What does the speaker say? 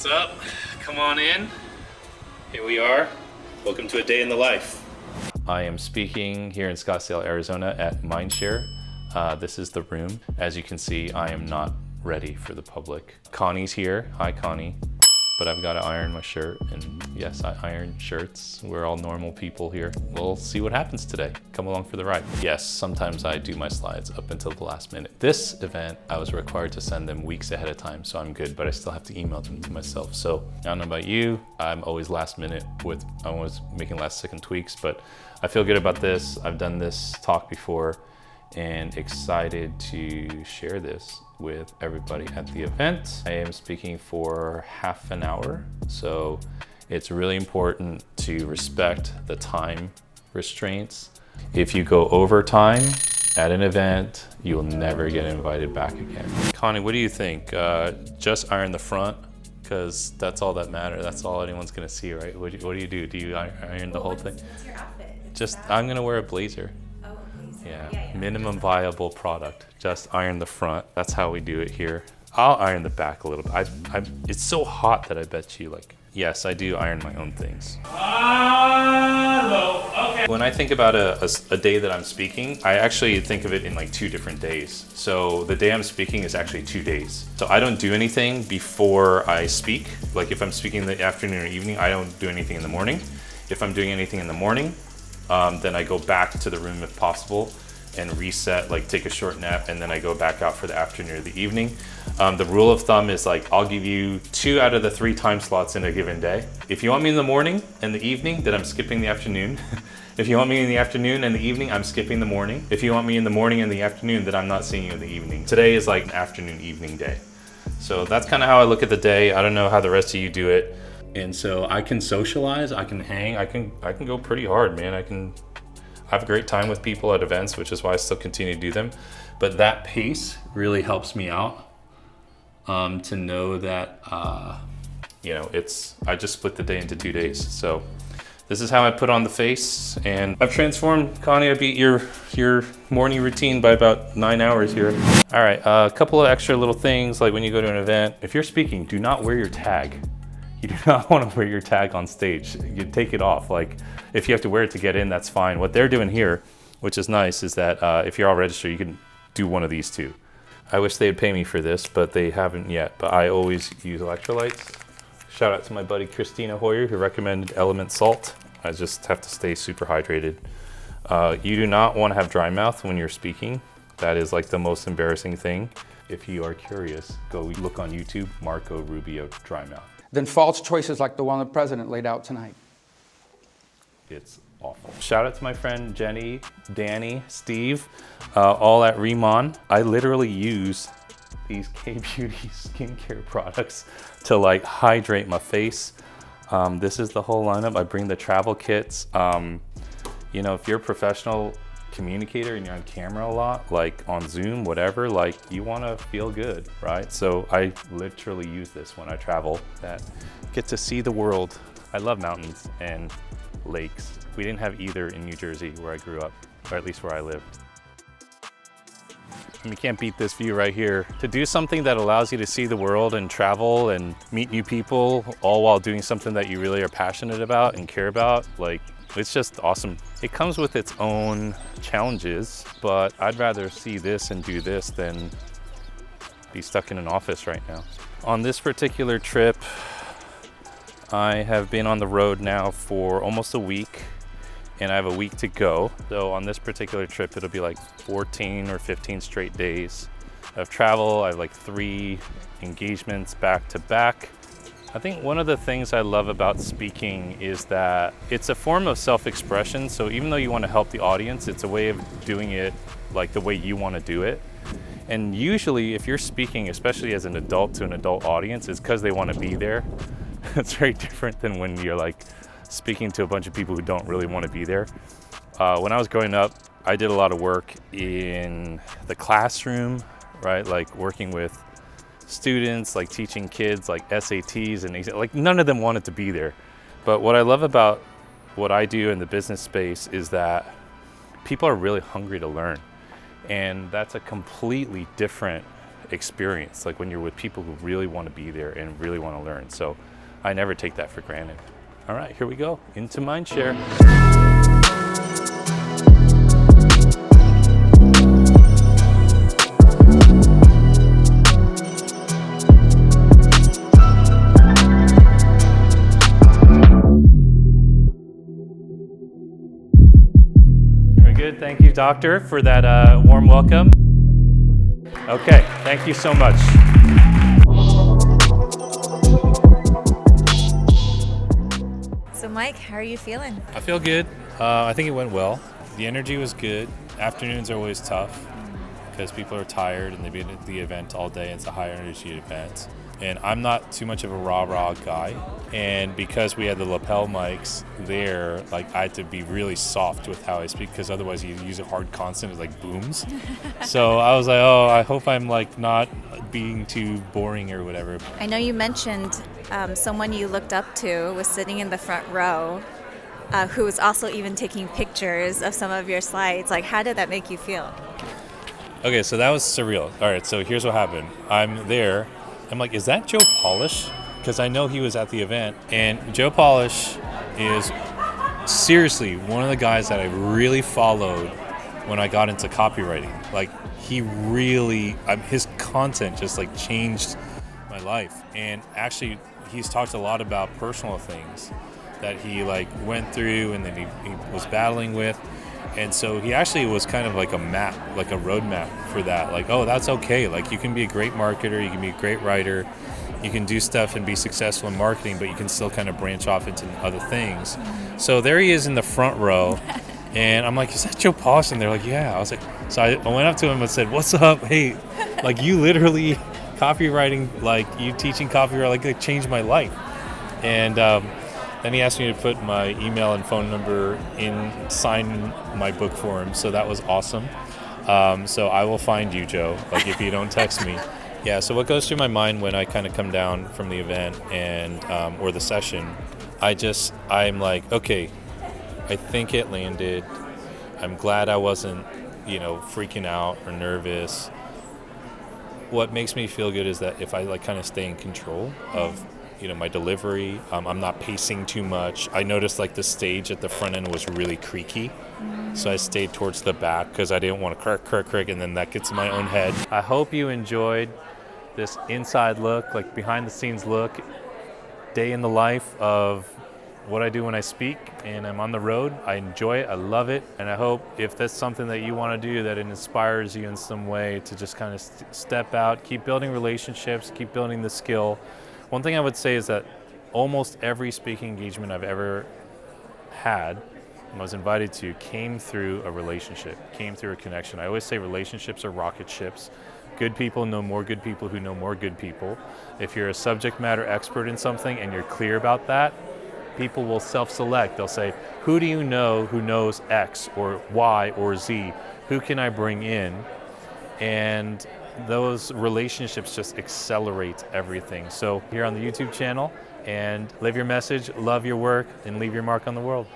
What's up? Come on in. Here we are. Welcome to a day in the life. I am speaking here in Scottsdale, Arizona at Mindshare. This is the room. As you can see, I am not ready for the public. Connie's here. Hi, Connie. But I've got to iron my shirt, and yes, I iron shirts. We're all normal people here. We'll see what happens today. Come along for the ride. Yes, sometimes I do my slides up until the last minute. This event, I was required to send them weeks ahead of time, so I'm good, but I still have to email them to myself. So I don't know about you, I'm always last minute I'm always making last second tweaks, but I feel good about this. I've done this talk before and excited to share this with everybody at the event. I am speaking for half an hour, so it's really important to respect the time restraints. If you go over time at an event, you will never get invited back again. Connie, what do you think? Just iron the front, because that's all that matters. That's all anyone's gonna see, right? What do you do? Do you iron the whole thing? What's your outfit? I'm gonna wear a blazer. Yeah. Minimum viable product. Just iron the front. That's how we do it here. I'll iron the back a little bit. It's so hot that I bet you, yes, I do iron my own things. Okay. When I think about a day that I'm speaking, I actually think of it in like 2 different days. So the day I'm speaking is actually 2 days. So I don't do anything before I speak. Like if I'm speaking in the afternoon or evening, I don't do anything in the morning. If I'm doing anything in the morning, then I go back to the room if possible and reset, like take a short nap, and then I go back out for the afternoon or the evening. The rule of thumb is I'll give you 2 out of the 3 time slots in a given day. If you want me in the morning and the evening, then I'm skipping the afternoon. If you want me in the afternoon and the evening, I'm skipping the morning. If you want me in the morning and the afternoon, then I'm not seeing you in the evening. Today is like an afternoon evening day. So that's kind of how I look at the day. I don't know how the rest of you do it. And so I can socialize, I can hang, I can go pretty hard, man. I have a great time with people at events, which is why I still continue to do them. But that pace really helps me out to know that, I just split the day into 2 days. So this is how I put on the face, and I've transformed, Connie, I beat your morning routine by about 9 hours here. All right, a couple of extra little things, like when you go to an event, if you're speaking, do not wear your tag. You do not want to wear your tag on stage. You take it off. If you have to wear it to get in, that's fine. What they're doing here, which is nice, is that if you're all registered, you can do one of these too. I wish they'd pay me for this, but they haven't yet. But I always use electrolytes. Shout out to my buddy Christina Hoyer, who recommended Element Salt. I just have to stay super hydrated. You do not want to have dry mouth when you're speaking. That is the most embarrassing thing. If you are curious, go look on YouTube, Marco Rubio dry mouth. Than false choices like the one the president laid out tonight. It's awful. Shout out to my friend Jenny, Danny, Steve, all at Remon. I literally use these K-Beauty skincare products to hydrate my face. This is the whole lineup. I bring the travel kits. If you're a professional communicator and you're on camera a lot, on Zoom, whatever, you want to feel good, right? So I literally use this when I travel. That get to see the world. I love mountains and lakes. We didn't have either in New Jersey where I grew up, or at least where I lived. You can't beat this view right here. To do something that allows you to see the world and travel and meet new people, all while doing something that you really are passionate about and care about, it's just awesome. It comes with its own challenges, but I'd rather see this and do this than be stuck in an office right now. On this particular trip, I have been on the road now for almost a week, and I have a week to go. So on this particular trip, it'll be 14 or 15 straight days of travel. I have 3 engagements back to back. I think one of the things I love about speaking is that it's a form of self-expression. So even though you want to help the audience, it's a way of doing it the way you want to do it. And usually if you're speaking, especially as an adult to an adult audience, it's because they want to be there. It's very different than when you're speaking to a bunch of people who don't really want to be there. When I was growing up, I did a lot of work in the classroom, right? Working with students, teaching kids SATs and none of them wanted to be there. But what I love about what I do in the business space is that people are really hungry to learn. And that's a completely different experience, like when you're with people who really want to be there and really want to learn. So I never take that for granted. All right, here we go into Mindshare. Very good. Thank you, Doctor, for that warm welcome. Okay, thank you so much. So Mike, how are you feeling? I feel good. I think it went well. The energy was good. Afternoons are always tough because people are tired and they've been at the event all day. It's a high energy event. And I'm not too much of a rah-rah guy. And because we had the lapel mics there, like I had to be really soft with how I speak because otherwise you use a hard consonant, it like booms. So I was like, oh, I hope I'm like not being too boring or whatever. I know you mentioned someone you looked up to was sitting in the front row who was also even taking pictures of some of your slides. Like, how did that make you feel? Okay, so that was surreal. All right, so here's what happened. I'm there. I'm like, is that Joe Polish? Because I know he was at the event. And Joe Polish is seriously one of the guys that I really followed when I got into copywriting. Like, he really, his content just like changed my life. And actually, he's talked a lot about personal things that he like went through and then he was battling with. And so he actually was kind of like a map, like a roadmap for that. Like, oh, that's okay. Like, you can be a great marketer, you can be a great writer, you can do stuff and be successful in marketing, but you can still kind of branch off into other things. So there he is in the front row. And I'm like, is that Joe Polish? And they're like, yeah. I was like, so I went up to him and said, what's up? Hey, like you literally copywriting, like you teaching copyright, like it changed my life. And then he asked me to put my email and phone number in, sign my book for him. So that was awesome. So I will find you, Joe, like if you don't text me. Yeah, so what goes through my mind when I kind of come down from the event and or the session, I'm like, okay, I think it landed. I'm glad I wasn't, freaking out or nervous. What makes me feel good is that if I like kind of stay in control of my delivery, I'm not pacing too much. I noticed like the stage at the front end was really creaky. So I stayed towards the back because I didn't want to crick, and then that gets in my own head. I hope you enjoyed this inside look, like behind the scenes look, day in the life of what I do when I speak and I'm on the road. I enjoy it, I love it, and I hope if that's something that you want to do, that it inspires you in some way to just kind of step out, keep building relationships, keep building the skill. One thing I would say is that almost every speaking engagement I've ever had and was invited to came through a relationship, came through a connection. I always say relationships are rocket ships. Good people know more good people who know more good people. If you're a subject matter expert in something and you're clear about that, people will self-select. They'll say, who do you know who knows X or Y or Z? Who can I bring in? And those relationships just accelerate everything. So here on the YouTube channel, and live your message, love your work, and leave your mark on the world.